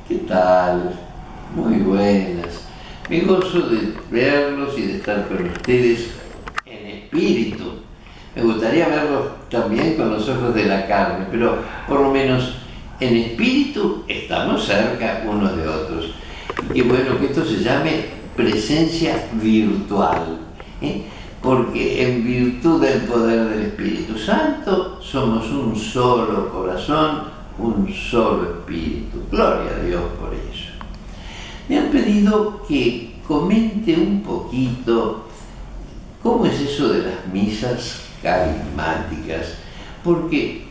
¿Qué tal? Muy buenas. Me gozo de verlos y de estar con ustedes en espíritu. Me gustaría verlos también con los ojos de la carne, pero por lo menos en espíritu estamos cerca unos de otros. Y qué bueno que esto se llame presencia virtual, ¿eh? Porque en virtud del poder del Espíritu Santo somos un solo corazón, un solo espíritu. Gloria a Dios por eso. Me han pedido que comente un poquito cómo es eso de las misas carismáticas, porque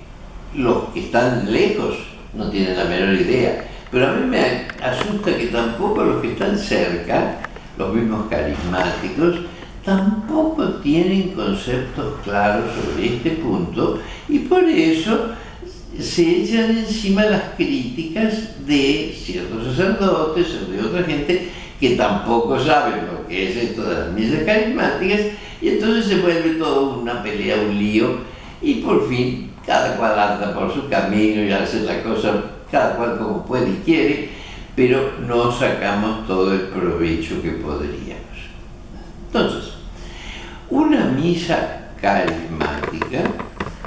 los que están lejos no tienen la menor idea, pero a mí me asusta que tampoco los que están cerca, los mismos carismáticos, tampoco tienen conceptos claros sobre este punto y por eso se echan encima las críticas de ciertos sacerdotes o de otra gente que tampoco saben lo que es esto de las misas carismáticas y entonces se vuelve todo una pelea, un lío y por fin cada cual anda por su camino y hace la cosa cada cual como puede y quiere, pero no sacamos todo el provecho que podríamos. Entonces, una misa carismática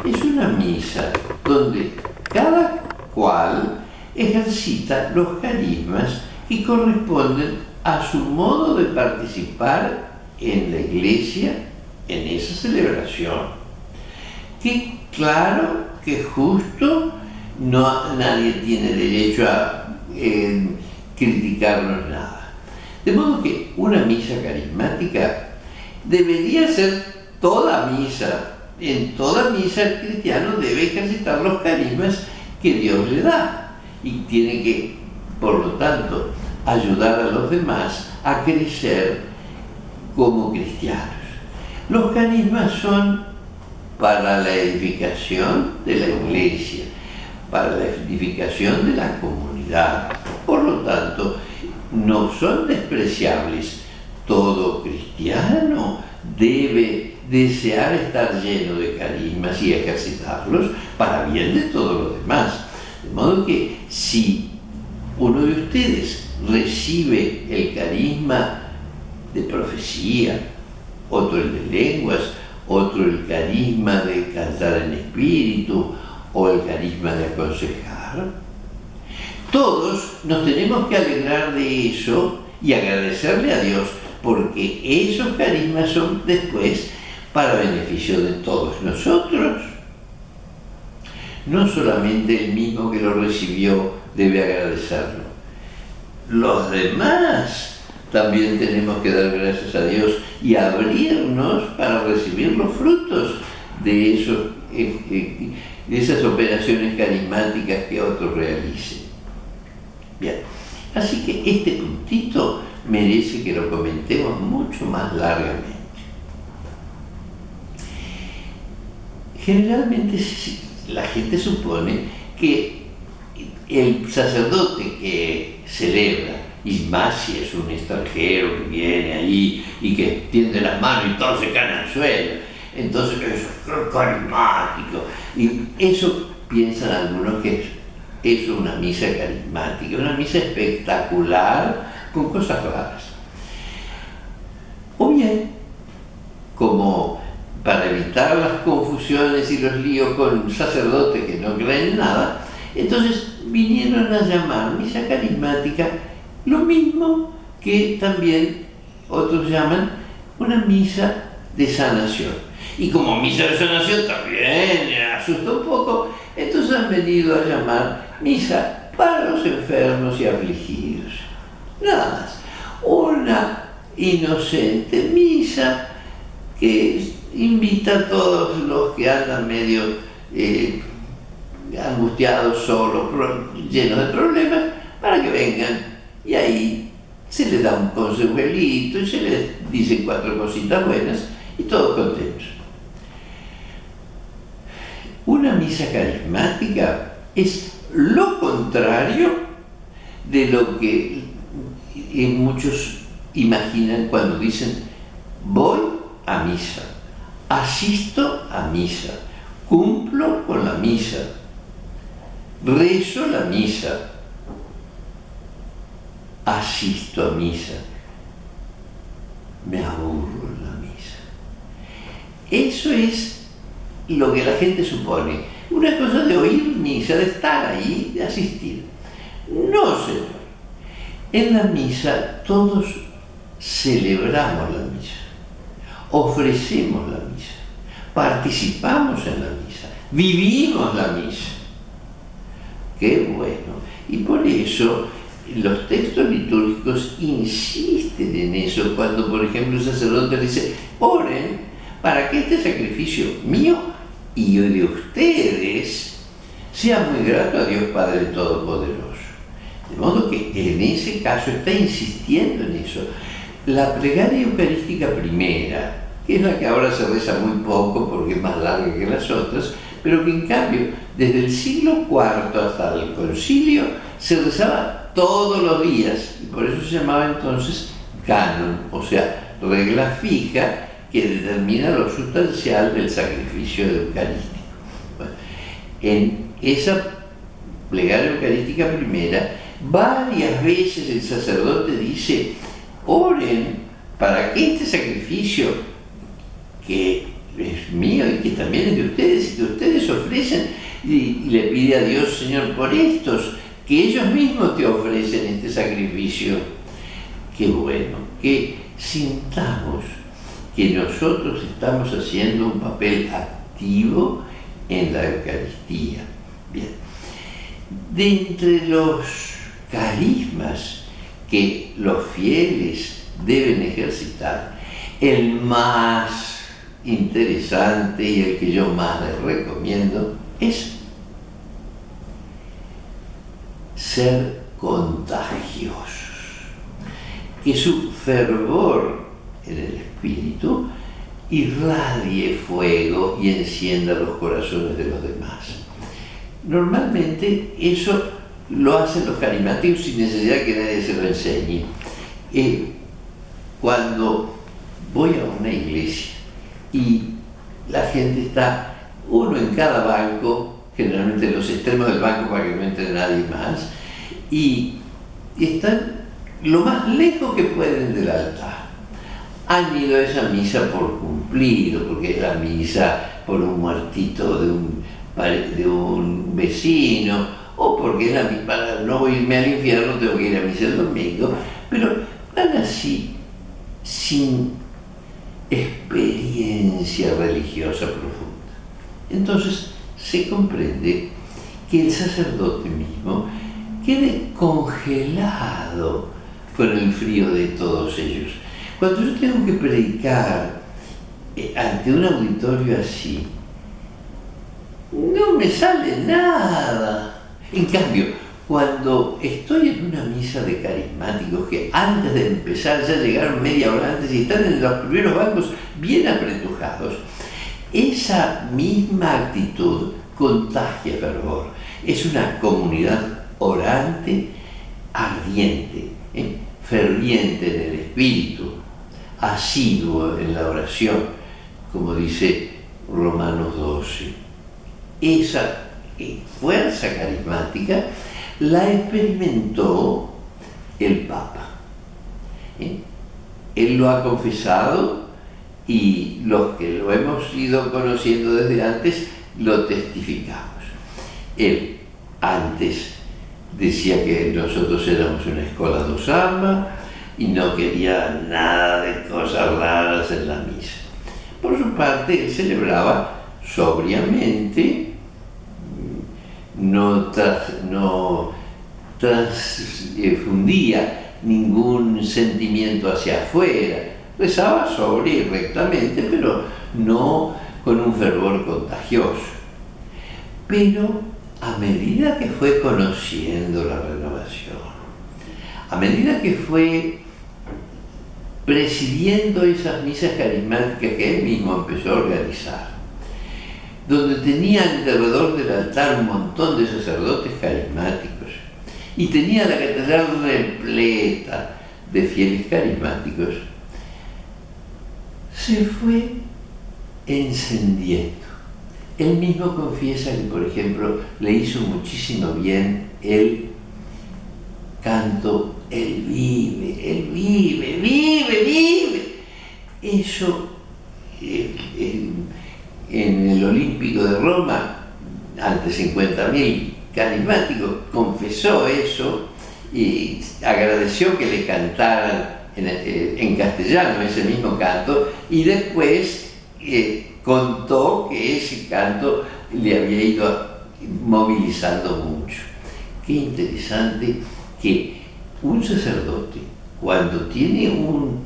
es una misa donde cada cual ejercita los carismas que corresponden a su modo de participar en la iglesia, en esa celebración. Que claro, que justo, nadie tiene derecho a criticarnos nada. De modo que una misa carismática debería ser toda misa. En toda misa el cristiano debe ejercitar los carismas que Dios le da y tiene que, por lo tanto, ayudar a los demás a crecer como cristianos. Los carismas son para la edificación de la iglesia, para la edificación de la comunidad. Por lo tanto, no son despreciables. Todo cristiano debe desear estar lleno de carismas y ejercitarlos para bien de todos los demás. De modo que si uno de ustedes recibe el carisma de profecía, otro el de lenguas, otro el carisma de cantar en espíritu o el carisma de aconsejar, todos nos tenemos que alegrar de eso y agradecerle a Dios porque esos carismas son después para beneficio de todos nosotros. No solamente el mismo que lo recibió debe agradecerlo. Los demás también tenemos que dar gracias a Dios y abrirnos para recibir los frutos de esas operaciones carismáticas que otros realicen. Bien, así que este puntito merece que lo comentemos mucho más largamente. Generalmente la gente supone que el sacerdote que celebra, y más si es un extranjero que viene ahí y que extiende las manos y todos se caen al suelo, entonces eso es carismático. Y eso piensan algunos que es una misa carismática, una misa espectacular con cosas raras. O bien, como para evitar las confusiones y los líos con sacerdotes que no creen en nada, entonces vinieron a llamar misa carismática lo mismo que también otros llaman una misa de sanación. Y como misa de sanación también asusta un poco, entonces han venido a llamar misa para los enfermos y afligidos. Nada más. Una inocente misa que invita a todos los que andan medio angustiados, solos, llenos de problemas, para que vengan y ahí se les da un consuelito y se les dicen 4 cositas buenas y todos contentos. Una misa carismática es lo contrario de lo que muchos imaginan cuando dicen voy a misa, asisto a misa, cumplo con la misa, rezo la misa. asisto a misa, me aburro en la misa. Eso es lo que la gente supone. Una cosa de oír misa, de estar ahí, de asistir. No, señor. En la misa todos celebramos la misa, ofrecemos la misa, participamos en la misa, vivimos la misa. Qué bueno. Y por eso los textos litúrgicos insisten en eso cuando, por ejemplo, el sacerdote dice: oren para que este sacrificio mío y de ustedes sea muy grato a Dios Padre Todopoderoso. De modo que en ese caso está insistiendo en eso. La plegaria eucarística primera, que es la que ahora se reza muy poco porque es más larga que las otras, pero que en cambio desde el siglo IV hasta el concilio se rezaba todos los días, y por eso se llamaba entonces canon, o sea, regla fija que determina lo sustancial del sacrificio eucarístico. Bueno, en esa plegaria eucarística primera, varias veces el sacerdote dice: oren para que este sacrificio, que es mío y que también es de ustedes, y que ustedes ofrecen, y le pide a Dios: Señor, por estos, que ellos mismos te ofrecen este sacrificio. Qué bueno, que sintamos que nosotros estamos haciendo un papel activo en la Eucaristía. Bien, de entre los carismas que los fieles deben ejercitar, el más interesante y el que yo más les recomiendo es ser contagiosos, que su fervor en el espíritu irradie fuego y encienda los corazones de los demás. Normalmente eso lo hacen los carismáticos sin necesidad que nadie se lo enseñe. Cuando voy a una iglesia y la gente está uno en cada banco, generalmente en los extremos del banco para que no entre nadie más, y están lo más lejos que pueden del altar. Han ido a esa misa por cumplido, porque es la misa por un muertito de un vecino, o porque es la misa para no irme al infierno, tengo que ir a misa el domingo, pero van así sin experiencia religiosa profunda. Entonces se comprende que el sacerdote mismo quede congelado con el frío de todos ellos. Cuando yo tengo que predicar ante un auditorio así, no me sale nada. En cambio, cuando estoy en una misa de carismáticos que antes de empezar ya llegaron media hora antes y están en los primeros bancos bien apretujados, esa misma actitud contagia fervor. Es una comunidad orante, ardiente, ferviente en el espíritu, asiduo en la oración, como dice Romanos 12. Esa fuerza carismática la experimentó el Papa. Él lo ha confesado y los que lo hemos ido conociendo desde antes lo testificamos. Él antes decía que nosotros éramos una escuela do samba y no quería nada de cosas raras en la misa. Por su parte, él celebraba sobriamente, no transfundía ningún sentimiento hacia afuera, rezaba sobria y rectamente, pero no con un fervor contagioso. Pero a medida que fue conociendo la renovación, a medida que fue presidiendo esas misas carismáticas que él mismo empezó a organizar, donde tenía alrededor del altar un montón de sacerdotes carismáticos y tenía la catedral repleta de fieles carismáticos, se fue encendiendo. Él mismo confiesa que, por ejemplo, le hizo muchísimo bien el canto, Él vive, Él vive, vive, vive. Eso en el Olímpico de Roma, ante 50.000 carismáticos, confesó eso y agradeció que le cantaran en castellano ese mismo canto, y después contó que ese canto le había ido movilizando mucho. Qué interesante que un sacerdote, cuando tiene un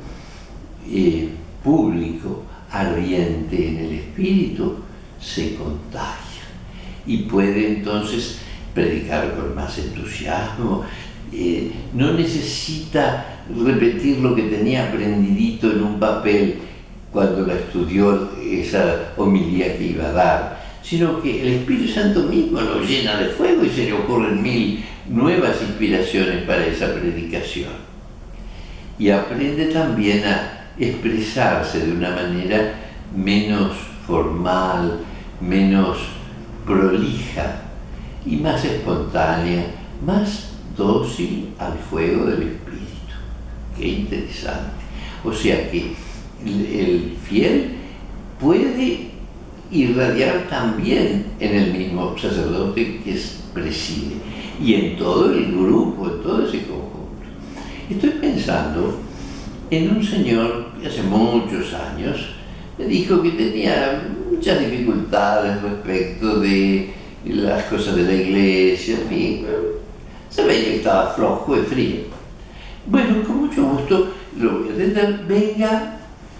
público ardiente en el espíritu, se contagia y puede entonces predicar con más entusiasmo. No necesita repetir lo que tenía aprendidito en un papel cuando la estudió esa homilía que iba a dar, sino que el Espíritu Santo mismo lo llena de fuego y se le ocurren 1000 nuevas inspiraciones para esa predicación. Y aprende también a expresarse de una manera menos formal, menos prolija y más espontánea, más dócil al fuego del Espíritu. Qué interesante. O sea que el fiel puede irradiar también en el mismo sacerdote que preside y en todo el grupo, en todo ese conjunto. Estoy pensando en un señor que hace muchos años me dijo que tenía muchas dificultades respecto de las cosas de la iglesia, en fin, se veía que estaba flojo y frío. Bueno, con mucho gusto lo voy a atender, venga,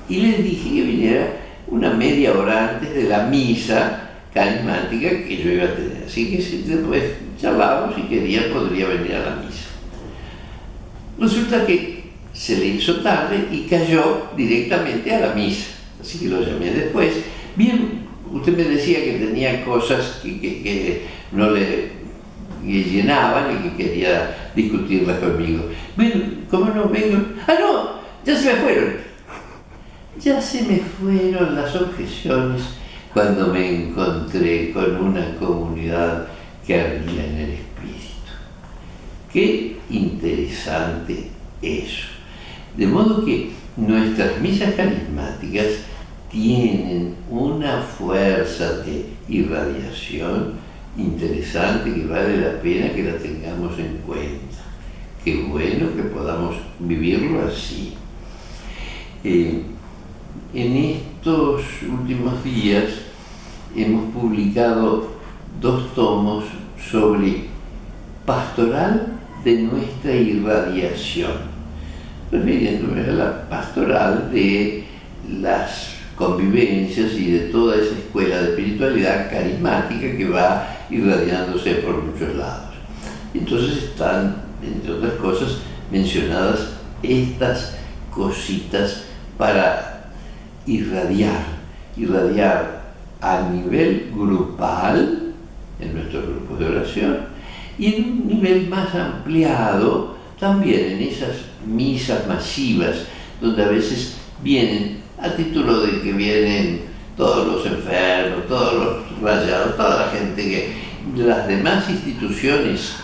y le dije que viniera una media hora antes de la misa carismática que yo iba a tener. Así que si después charlamos, si quería, podría venir a la misa. Resulta que se le hizo tarde y cayó directamente a la misa. Así que lo llamé después. Bien, usted me decía que tenía cosas que no le llenaban y que quería discutirlas conmigo. Bueno, ¿cómo no vengo? ¡Ah, no! ¡Ya se me fueron! Ya se me fueron las objeciones cuando me encontré con una comunidad que ardía en el espíritu. Qué interesante eso. De modo que nuestras misas carismáticas tienen una fuerza de irradiación interesante que vale la pena que la tengamos en cuenta. Qué bueno que podamos vivirlo así. En estos últimos días hemos publicado 2 tomos sobre pastoral de nuestra irradiación, refiriéndome a la pastoral de las convivencias y de toda esa escuela de espiritualidad carismática que va irradiándose por muchos lados. Entonces están, entre otras cosas, mencionadas estas cositas para irradiar a nivel grupal, en nuestros grupos de oración, y en un nivel más ampliado también en esas misas masivas, donde a veces vienen, a título de que vienen todos los enfermos, todos los rayados, toda la gente que las demás instituciones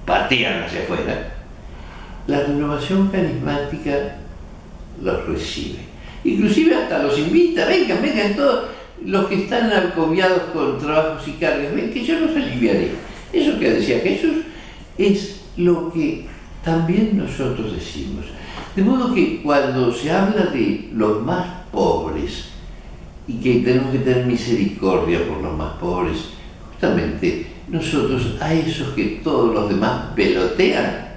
patean hacia afuera, la renovación carismática los recibe. Inclusive hasta los invita, vengan todos los que están agobiados con trabajos y cargas, ven que yo los aliviaré. Eso que decía Jesús es lo que también nosotros decimos. De modo que cuando se habla de los más pobres y que tenemos que tener misericordia por los más pobres, justamente nosotros a esos que todos los demás pelotean,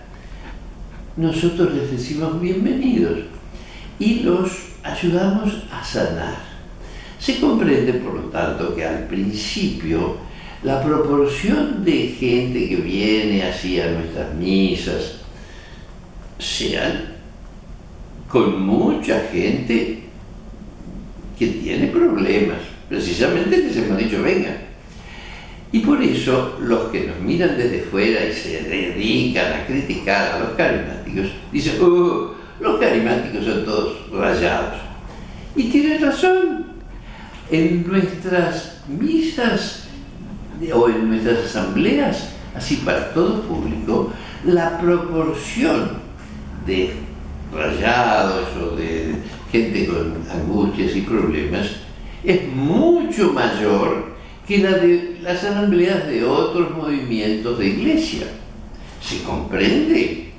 nosotros les decimos bienvenidos y los ayudamos a sanar. Se comprende, por lo tanto, que al principio la proporción de gente que viene así a nuestras misas sean con mucha gente que tiene problemas, precisamente que se me ha dicho vengan. Y por eso los que nos miran desde fuera y se dedican a criticar a los carismáticos dicen, los carismáticos son todos rayados. Y tienen razón. En nuestras misas o en nuestras asambleas, así para todo público, la proporción de rayados o de gente con angustias y problemas es mucho mayor que la de las asambleas de otros movimientos de iglesia. ¿Se comprende?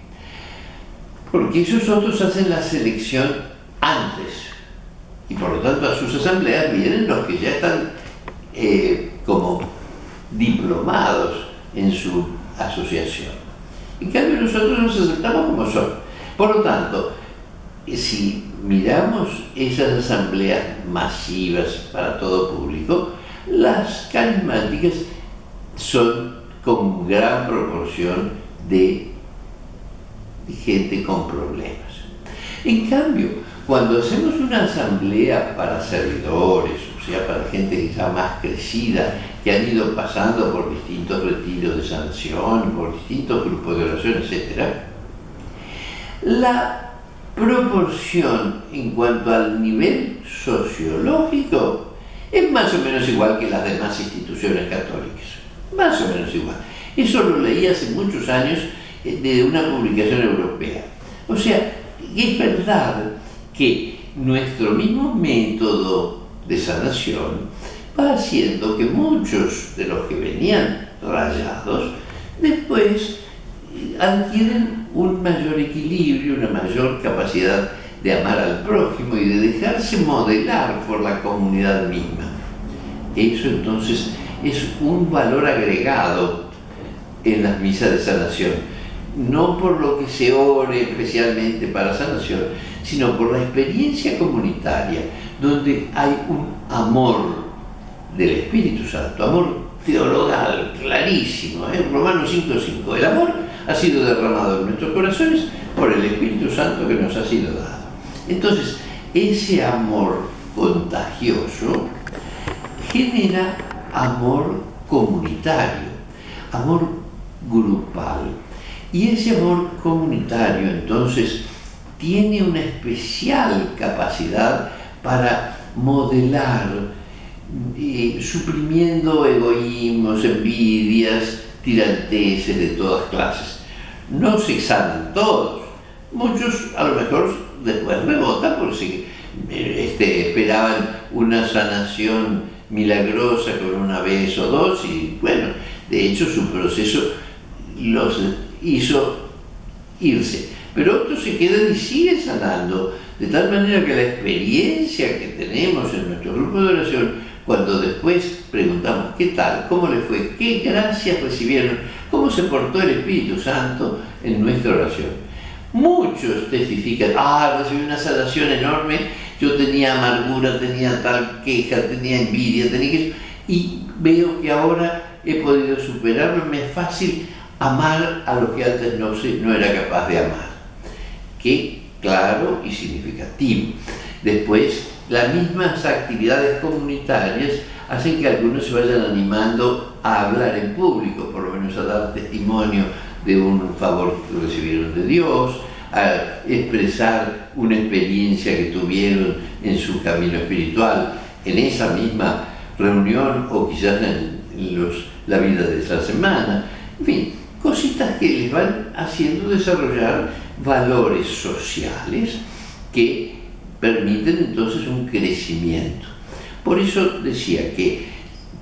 Porque esos otros hacen la selección antes y por lo tanto a sus asambleas vienen los que ya están como diplomados en su asociación. En cambio nosotros nos aceptamos como son. Por lo tanto, si miramos esas asambleas masivas para todo público, las carismáticas son con gran proporción de gente con problemas. En cambio, cuando hacemos una asamblea para servidores, o sea, para gente ya más crecida, que han ido pasando por distintos retiros de sanación, por distintos grupos de oración, etc., la proporción en cuanto al nivel sociológico es más o menos igual que las demás instituciones católicas. Más o menos igual. Eso lo leí hace muchos años de una publicación europea. O sea, es verdad que nuestro mismo método de sanación va haciendo que muchos de los que venían rayados después adquieren un mayor equilibrio, una mayor capacidad de amar al prójimo y de dejarse modelar por la comunidad misma. Eso entonces es un valor agregado en las misas de sanación, no por lo que se ore especialmente para sanación, sino por la experiencia comunitaria, donde hay un amor del Espíritu Santo, amor teologal, clarísimo, Romanos 5:5, el amor ha sido derramado en nuestros corazones por el Espíritu Santo que nos ha sido dado. Entonces, ese amor contagioso genera amor comunitario, amor grupal. Y ese amor comunitario, entonces, tiene una especial capacidad para modelar, suprimiendo egoísmos, envidias, tiranteses de todas clases. No se examen todos. Muchos a lo mejor después rebotan porque esperaban una sanación milagrosa con una vez o dos y bueno, de hecho su proceso los hizo irse. Pero otros se quedan y siguen sanando, de tal manera que la experiencia que tenemos en nuestro grupo de oración, cuando después preguntamos qué tal, cómo le fue, qué gracias recibieron, cómo se portó el Espíritu Santo en nuestra oración. Muchos testifican, recibí una sanación enorme, yo tenía amargura, tenía tal queja, tenía envidia, tenía que... y veo que ahora he podido superarlo, me es fácil amar a lo que antes no era capaz de amar. Qué claro y significativo. Después, las mismas actividades comunitarias hacen que algunos se vayan animando a hablar en público, por lo menos a dar testimonio de un favor que recibieron de Dios, a expresar una experiencia que tuvieron en su camino espiritual, en esa misma reunión o quizás en la vida de esa semana. En fin, cositas que les van haciendo desarrollar valores sociales que permiten entonces un crecimiento. Por eso decía que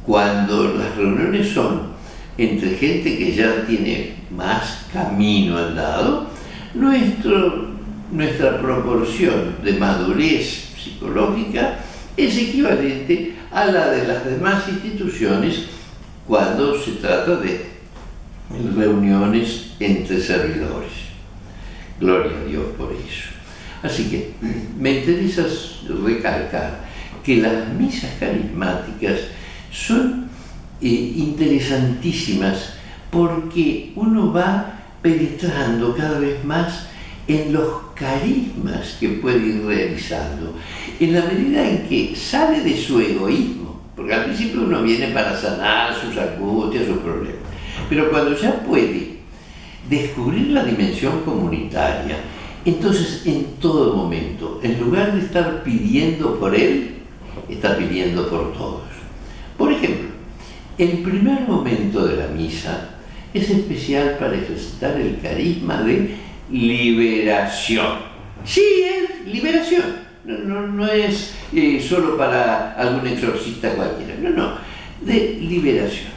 cuando las reuniones son entre gente que ya tiene más camino andado, nuestra proporción de madurez psicológica es equivalente a la de las demás instituciones cuando se trata de reuniones entre servidores. Gloria a Dios por eso. Así que me interesa recalcar que las misas carismáticas son interesantísimas porque uno va penetrando cada vez más en los carismas que puede ir realizando, en la medida en que sale de su egoísmo, porque al principio uno viene para sanar sus angustias, sus problemas, pero cuando ya puede descubrir la dimensión comunitaria, entonces en todo momento, en lugar de estar pidiendo por él, está pidiendo por todos. Por ejemplo, el primer momento de la misa es especial para ejercitar el carisma de liberación. Sí, es liberación. No es solo para algún exorcista cualquiera. No, de liberación.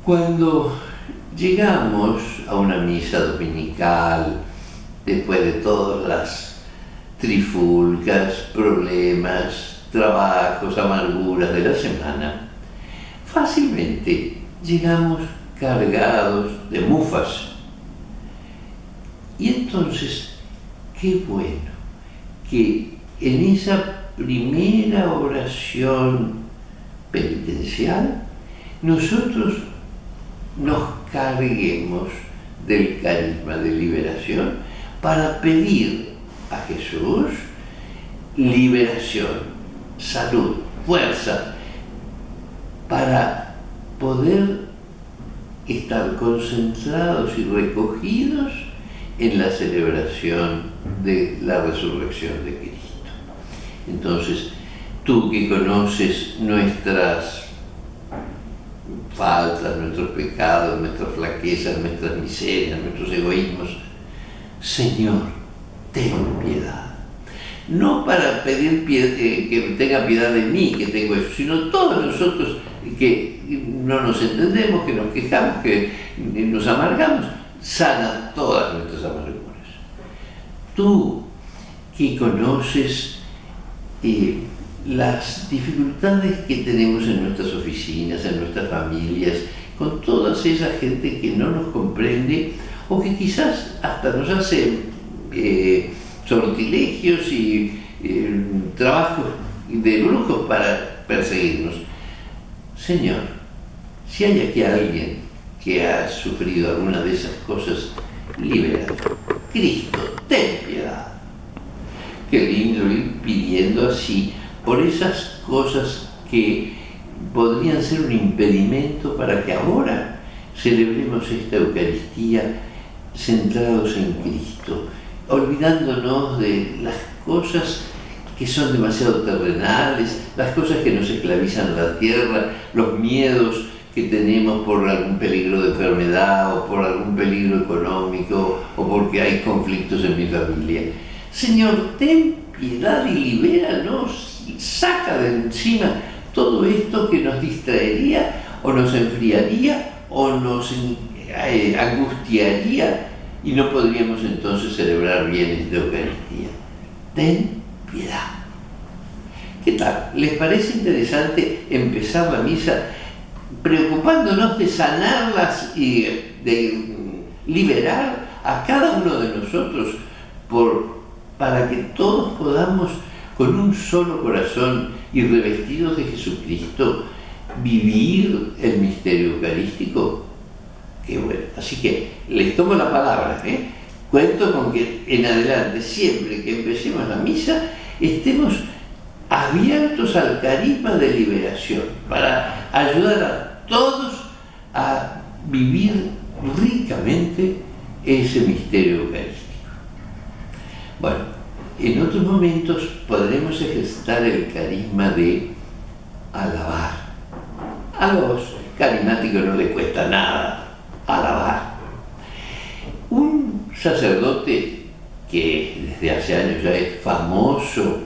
Cuando llegamos a una misa dominical, después de todas las trifulcas, problemas, trabajos, amarguras de la semana, fácilmente llegamos cargados de mufas. Y entonces, qué bueno que en esa primera oración penitencial nosotros nos carguemos del carisma de liberación para pedir a Jesús liberación, salud, fuerza, para poder estar concentrados y recogidos en la celebración de la resurrección de Cristo. Entonces, tú que conoces nuestras faltas, nuestros pecados, nuestras flaquezas, nuestras miserias, nuestros egoísmos, Señor, ten piedad. No para pedir que tenga piedad de mí, que tengo eso, sino todos nosotros que no nos entendemos, que nos quejamos, que nos amargamos, sana todas nuestras amarguras. Tú que conoces las dificultades que tenemos en nuestras oficinas, en nuestras familias, con toda esa gente que no nos comprende o que quizás hasta nos hace sortilegios y trabajos de lujo para perseguirnos. Señor, si hay aquí alguien que ha sufrido alguna de esas cosas, libéralo. Cristo, ten piedad. Qué lindo ir pidiendo así por esas cosas que podrían ser un impedimento para que ahora celebremos esta Eucaristía centrados en Cristo, olvidándonos de las cosas que son demasiado terrenales, las cosas que nos esclavizan la tierra, los miedos que tenemos por algún peligro de enfermedad o por algún peligro económico o porque hay conflictos en mi familia. Señor, ten piedad y libéranos, saca de encima todo esto que nos distraería o nos enfriaría o nos angustiaría y no podríamos entonces celebrar bien de Eucaristía. Ten piedad. ¿Qué tal? ¿Les parece interesante empezar la misa preocupándonos de sanarlas y de liberar a cada uno de nosotros para que todos podamos con un solo corazón y revestidos de Jesucristo vivir el misterio eucarístico? Qué bueno. Así que les tomo la palabra, Cuento con que en adelante, siempre que empecemos la misa, estemos abiertos al carisma de liberación para ayudar a todos a vivir ricamente ese misterio eucarístico. Bueno, en otros momentos podremos ejercitar el carisma de alabar. A los carismáticos no les cuesta nada alabar. Un sacerdote que desde hace años ya es famoso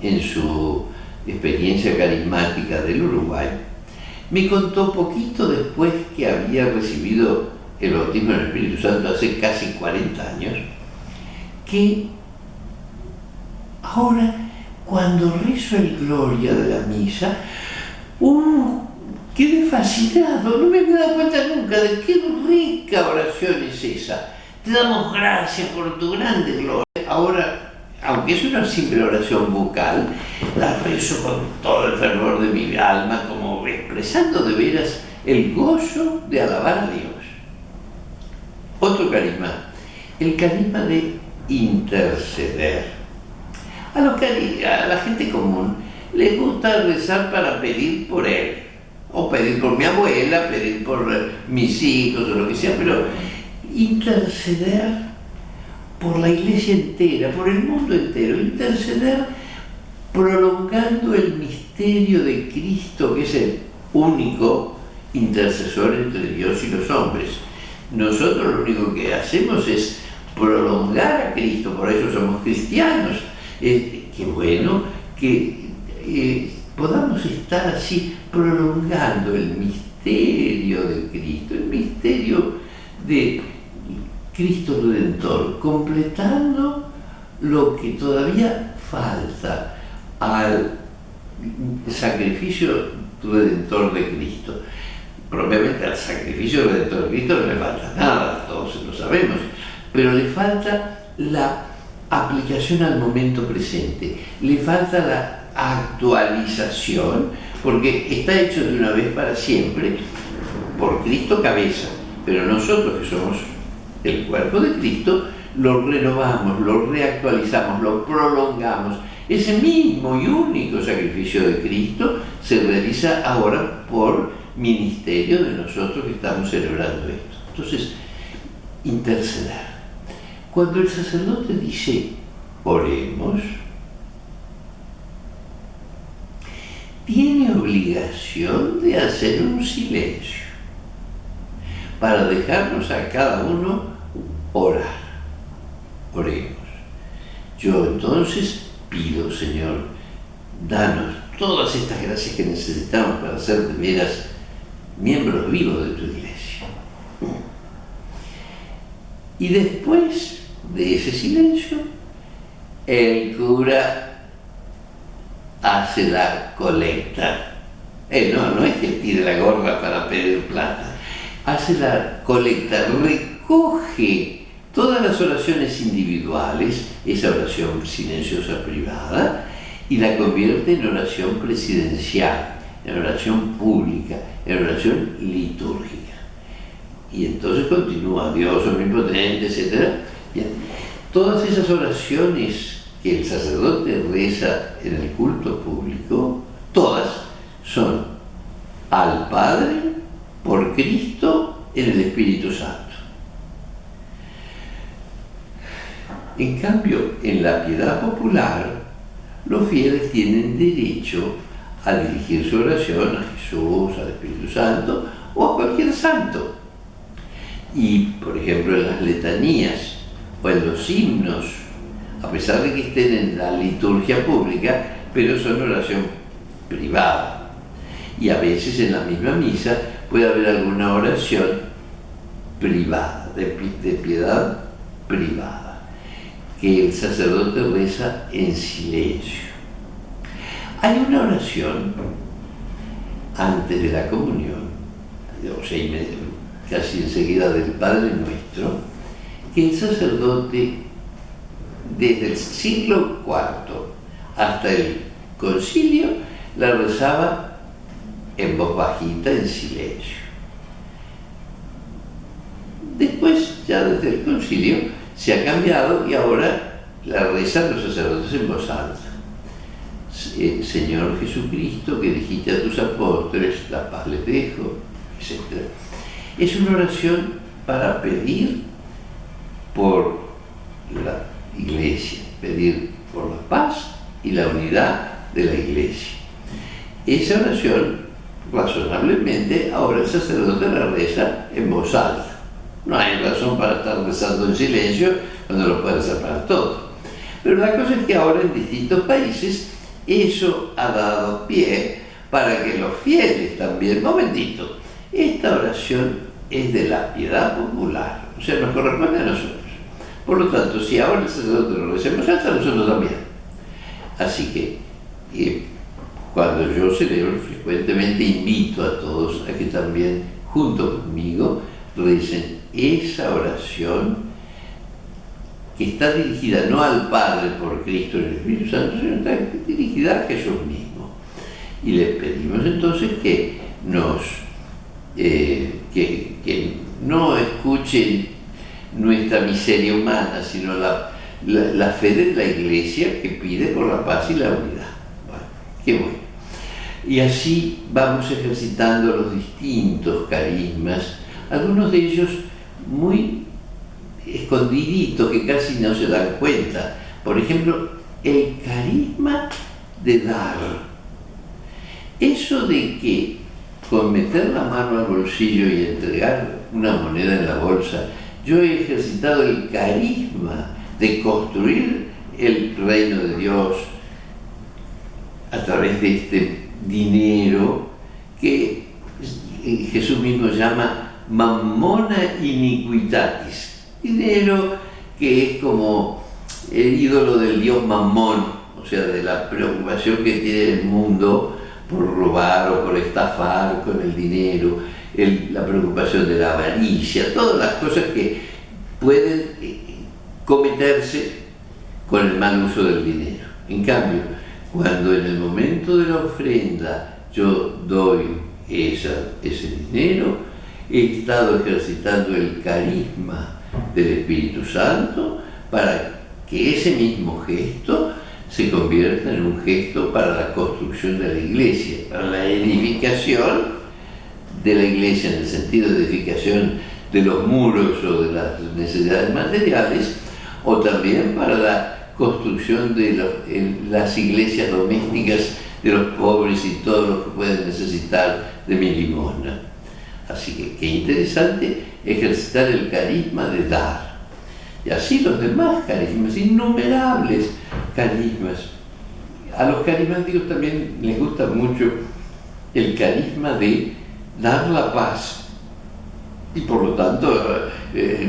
en su experiencia carismática del Uruguay, me contó poquito después que había recibido el bautismo del Espíritu Santo hace casi 40 años, que ahora cuando rezo el Gloria de la misa, quedé fascinado, no me había dado cuenta nunca de qué rica oración es esa. Te damos gracias por tu grande gloria. Ahora, aunque es una simple oración vocal, la rezo con todo el fervor de mi alma, como expresando de veras el gozo de alabar a Dios. Otro carisma, el carisma de interceder. A la gente común le gusta rezar para pedir por él, o pedir por mi abuela, pedir por mis hijos o lo que sea, pero interceder por la iglesia entera, por el mundo entero, interceder prolongando el misterio de Cristo, que es el único intercesor entre Dios y los hombres. Nosotros lo único que hacemos es prolongar a Cristo, por eso somos cristianos. Qué bueno que podamos estar así prolongando el misterio de Cristo, el misterio de Cristo Redentor, completando lo que todavía falta al sacrificio redentor de Cristo. Propiamente al sacrificio redentor de Cristo no le falta nada, todos lo sabemos, pero le falta la aplicación al momento presente, le falta la actualización, porque está hecho de una vez para siempre por Cristo cabeza, pero nosotros que somos el cuerpo de Cristo, lo renovamos, lo reactualizamos, lo prolongamos. Ese mismo y único sacrificio de Cristo se realiza ahora por ministerio de nosotros que estamos celebrando esto. Entonces, interceder. Cuando el sacerdote dice, oremos, tiene obligación de hacer un silencio para dejarnos a cada uno orar. Oremos. Yo entonces pido, Señor, danos todas estas gracias que necesitamos para ser de veras miembros vivos de tu iglesia. Y después de ese silencio, el cura hace la colecta. No es que tire la gorra para pedir plata. Hace la colecta, recoge todas las oraciones individuales, esa oración silenciosa privada, y la convierte en oración presidencial, en oración pública, en oración litúrgica. Y entonces continúa, Dios omnipotente, etc. Bien. Todas esas oraciones que el sacerdote reza en el culto público, todas son al Padre, por Cristo, en el Espíritu Santo. En cambio, en la piedad popular, los fieles tienen derecho a dirigir su oración a Jesús, al Espíritu Santo o a cualquier santo. Y, por ejemplo, en las letanías o en los himnos, a pesar de que estén en la liturgia pública, pero son oración privada. Y a veces en la misma misa puede haber alguna oración privada, de piedad privada, que el sacerdote reza en silencio. Hay una oración antes de la comunión, o sea, casi enseguida del Padre Nuestro, que el sacerdote desde el siglo IV hasta el concilio la rezaba en voz bajita, en silencio. Después, ya desde el concilio, se ha cambiado y ahora la rezan los sacerdotes en voz alta. Señor Jesucristo, que dijiste a tus apóstoles, la paz les dejo, etc. Es una oración para pedir por la iglesia, pedir por la paz y la unidad de la iglesia. Esa oración, razonablemente, ahora el sacerdote la reza en voz alta. No hay razón para estar rezando en silencio cuando lo puede hacer para todo. Pero la cosa es que ahora en distintos países eso ha dado pie para que los fieles también, momentito, esta oración es de la piedad popular, o sea, nos corresponde a nosotros. Por lo tanto, si ahora el sacerdote lo reza en voz alta, nosotros también. Así que, cuando yo celebro, frecuentemente invito a todos a que también, junto conmigo, recen esa oración que está dirigida no al Padre por Cristo en el Espíritu Santo, sino está dirigida a Jesús mismo. Y le pedimos entonces que que no escuchen nuestra miseria humana, sino la fe de la Iglesia que pide por la paz y la unidad. Bueno, qué bueno. Y así vamos ejercitando los distintos carismas, algunos de ellos muy escondiditos que casi no se dan cuenta. Por ejemplo, el carisma de dar. Eso de que con meter la mano al bolsillo y entregar una moneda en la bolsa, yo he ejercitado el carisma de construir el reino de Dios a través de este dinero que Jesús mismo llama mammona iniquitatis, dinero que es como el ídolo del dios Mamón, o sea, de la preocupación que tiene el mundo por robar o por estafar con el dinero, la preocupación de la avaricia, todas las cosas que pueden cometerse con el mal uso del dinero. En cambio, cuando en el momento de la ofrenda yo doy ese dinero, he estado ejercitando el carisma del Espíritu Santo para que ese mismo gesto se convierta en un gesto para la construcción de la iglesia, para la edificación de la iglesia, en el sentido de edificación de los muros o de las necesidades materiales, o también para la construcción de las iglesias domésticas de los pobres y todos los que pueden necesitar de mi limosna. Así que qué interesante ejercitar el carisma de dar. Y así los demás carismas, innumerables carismas. A los carismáticos también les gusta mucho el carisma de dar la paz. Y por lo tanto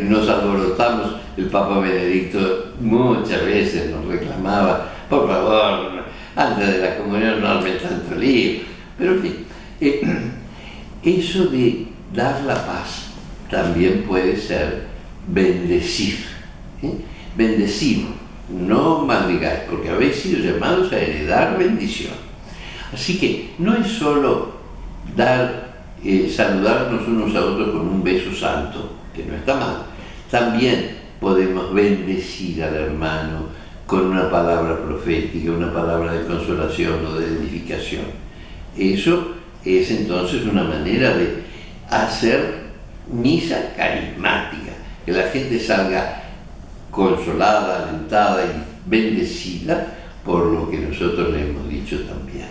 nos alborotamos. El Papa Benedicto muchas veces nos reclamaba, por favor, antes de la comunión no armen tanto lío. Pero en fin, eso de dar la paz también puede ser bendecir. Bendecir, no maldigáis, porque habéis sido llamados a heredar bendición. Así que no es solo saludarnos unos a otros con un beso santo, que no está mal. También podemos bendecir al hermano con una palabra profética, una palabra de consolación o de edificación. Eso es entonces una manera de hacer misa carismática, que la gente salga consolada, alentada y bendecida por lo que nosotros le hemos dicho también.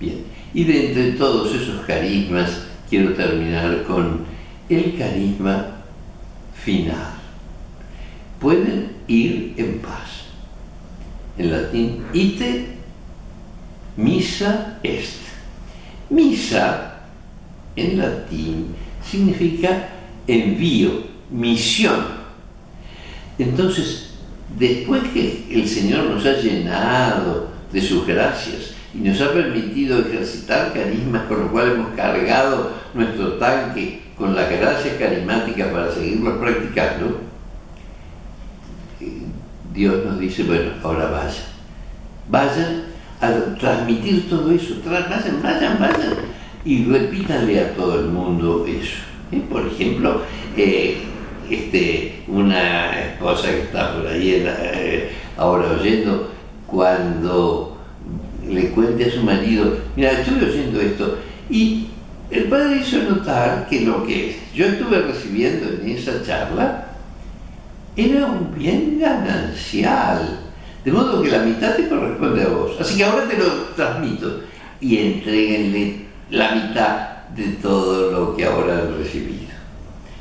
Bien, y de entre todos esos carismas quiero terminar con el carisma final. Pueden ir en paz. En latín, ite missa est. Misa, en latín, significa envío, misión. Entonces, después que el Señor nos ha llenado de sus gracias y nos ha permitido ejercitar carismas, con lo cual hemos cargado nuestro tanque con las gracias carismáticas para seguirlos practicando, Dios nos dice, bueno, ahora vayan a transmitir todo eso, vayan y repítanle a todo el mundo eso. Por ejemplo, una esposa que está por ahí ahora oyendo, cuando le cuente a su marido, mira, estuve oyendo esto, y el padre hizo notar que lo que yo estuve recibiendo en esa charla era un bien ganancial, de modo que la mitad te corresponde a vos, así que ahora te lo transmito, y entréguenle la mitad de todo lo que ahora han recibido.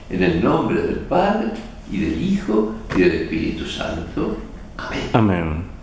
En el nombre del Padre, y del Hijo, y del Espíritu Santo. Amén. Amén.